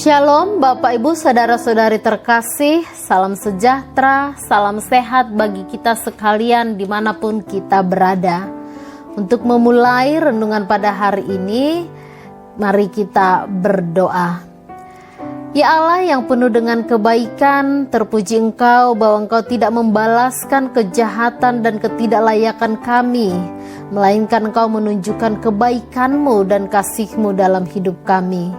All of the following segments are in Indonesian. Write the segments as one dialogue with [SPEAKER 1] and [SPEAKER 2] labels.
[SPEAKER 1] Shalom Bapak Ibu Saudara-saudari terkasih, salam sejahtera, salam sehat bagi kita sekalian dimanapun kita berada. Untuk memulai renungan pada hari ini, mari kita berdoa. Ya Allah yang penuh dengan kebaikan, terpuji Engkau bahwa Engkau tidak membalaskan kejahatan dan ketidaklayakan kami, melainkan Engkau menunjukkan kebaikan-Mu dan kasih-Mu dalam hidup kami.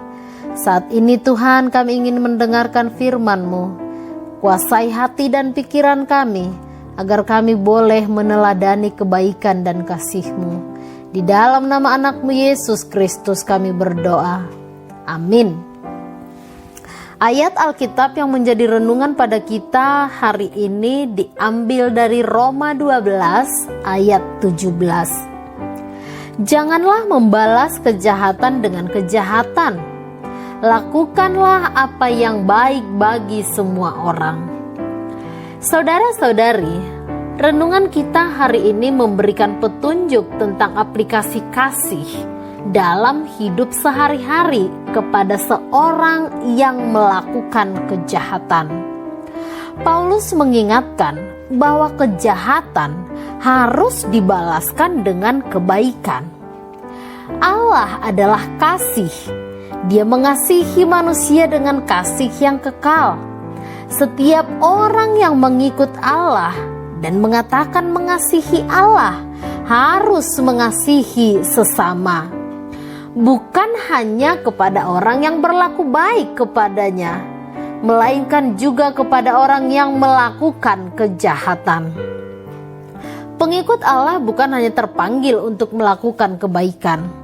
[SPEAKER 1] Saat ini Tuhan, kami ingin mendengarkan firman-Mu. Kuasai hati dan pikiran kami, agar kami boleh meneladani kebaikan dan kasih-Mu. Di dalam nama anak-Mu Yesus Kristus kami berdoa. Amin. Ayat Alkitab yang menjadi renungan pada kita hari ini diambil dari Roma 12 ayat 17. Janganlah membalas kejahatan dengan kejahatan. Lakukanlah apa yang baik bagi semua orang. Saudara-saudari, renungan kita hari ini memberikan petunjuk tentang aplikasi kasih dalam hidup sehari-hari kepada seorang yang melakukan kejahatan. Paulus mengingatkan bahwa kejahatan harus dibalaskan dengan kebaikan. Allah adalah kasih. Dia mengasihi manusia dengan kasih yang kekal. Setiap orang yang mengikut Allah dan mengatakan mengasihi Allah harus mengasihi sesama. Bukan hanya kepada orang yang berlaku baik kepadanya, melainkan juga kepada orang yang melakukan kejahatan. Pengikut Allah bukan hanya terpanggil untuk melakukan kebaikan,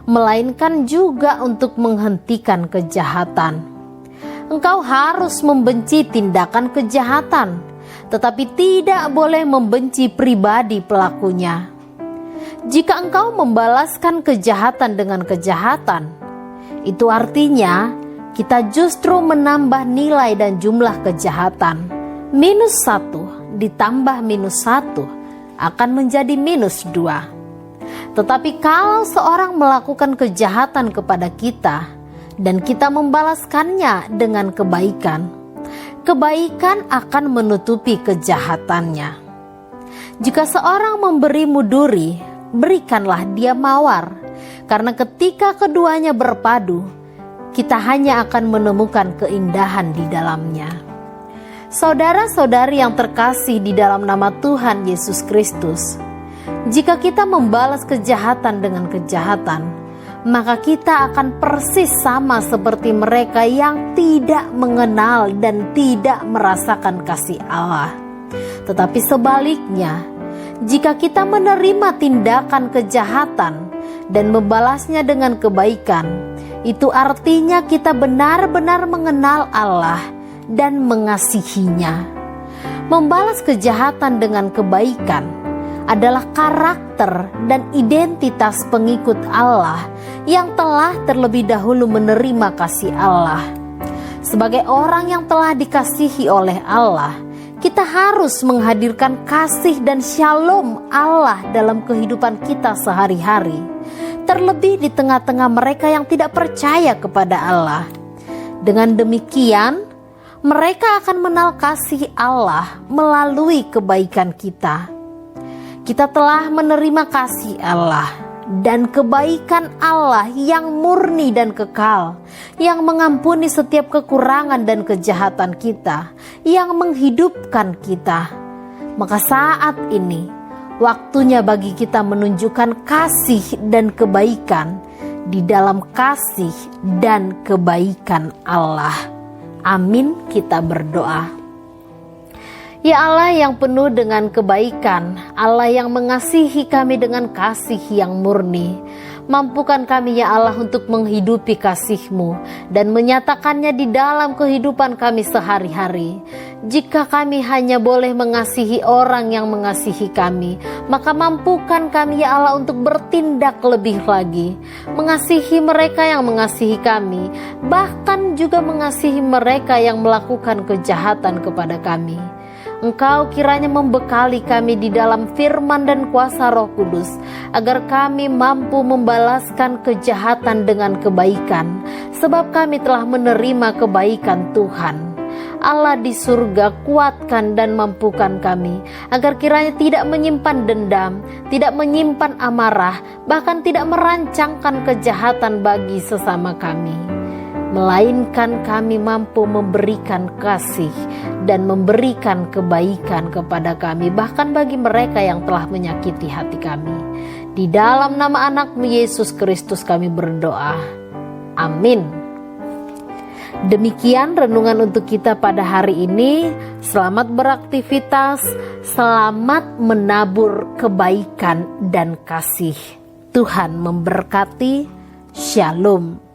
[SPEAKER 1] melainkan juga untuk menghentikan kejahatan. Engkau harus membenci tindakan kejahatan, tetapi tidak boleh membenci pribadi pelakunya. Jika engkau membalaskan kejahatan dengan kejahatan, itu artinya kita justru menambah nilai dan jumlah kejahatan. -1 ditambah -1 akan menjadi -2. Tetapi kalau seorang melakukan kejahatan kepada kita dan kita membalaskannya dengan kebaikan, kebaikan akan menutupi kejahatannya. Jika seorang memberimu duri, berikanlah dia mawar, karena ketika keduanya berpadu, kita hanya akan menemukan keindahan di dalamnya. Saudara-saudari yang terkasih di dalam nama Tuhan Yesus Kristus, jika kita membalas kejahatan dengan kejahatan, maka kita akan persis sama seperti mereka yang tidak mengenal dan tidak merasakan kasih Allah. Tetapi sebaliknya, jika kita menerima tindakan kejahatan dan membalasnya dengan kebaikan, itu artinya kita benar-benar mengenal Allah dan mengasihinya. Membalas kejahatan dengan kebaikan adalah karakter dan identitas pengikut Allah yang telah terlebih dahulu menerima kasih Allah. Sebagai orang yang telah dikasihi oleh Allah, kita harus menghadirkan kasih dan shalom Allah dalam kehidupan kita sehari-hari, terlebih di tengah-tengah mereka yang tidak percaya kepada Allah. Dengan demikian, mereka akan mengenal kasih Allah melalui kebaikan kita. Kita telah menerima kasih Allah dan kebaikan Allah yang murni dan kekal, yang mengampuni setiap kekurangan dan kejahatan kita, yang menghidupkan kita. Maka saat ini, waktunya bagi kita menunjukkan kasih dan kebaikan di dalam kasih dan kebaikan Allah. Amin, kita berdoa. Ya Allah yang penuh dengan kebaikan, Allah yang mengasihi kami dengan kasih yang murni, mampukan kami ya Allah untuk menghidupi kasih-Mu dan menyatakannya di dalam kehidupan kami sehari-hari. Jika kami hanya boleh mengasihi orang yang mengasihi kami, maka mampukan kami ya Allah untuk bertindak lebih lagi, mengasihi mereka yang mengasihi kami, bahkan juga mengasihi mereka yang melakukan kejahatan kepada kami. Engkau kiranya membekali kami di dalam firman dan kuasa Roh Kudus, agar kami mampu membalaskan kejahatan dengan kebaikan, sebab kami telah menerima kebaikan Tuhan. Allah di surga, kuatkan dan mampukan kami, agar kiranya tidak menyimpan dendam, tidak menyimpan amarah, bahkan tidak merancangkan kejahatan bagi sesama kami. Melainkan kami mampu memberikan kasih dan memberikan kebaikan kepada kami, bahkan bagi mereka yang telah menyakiti hati kami. Di dalam nama anak-Mu Yesus Kristus kami berdoa. Amin. Demikian renungan untuk kita pada hari ini. Selamat beraktivitas, selamat menabur kebaikan dan kasih. Tuhan memberkati. Shalom.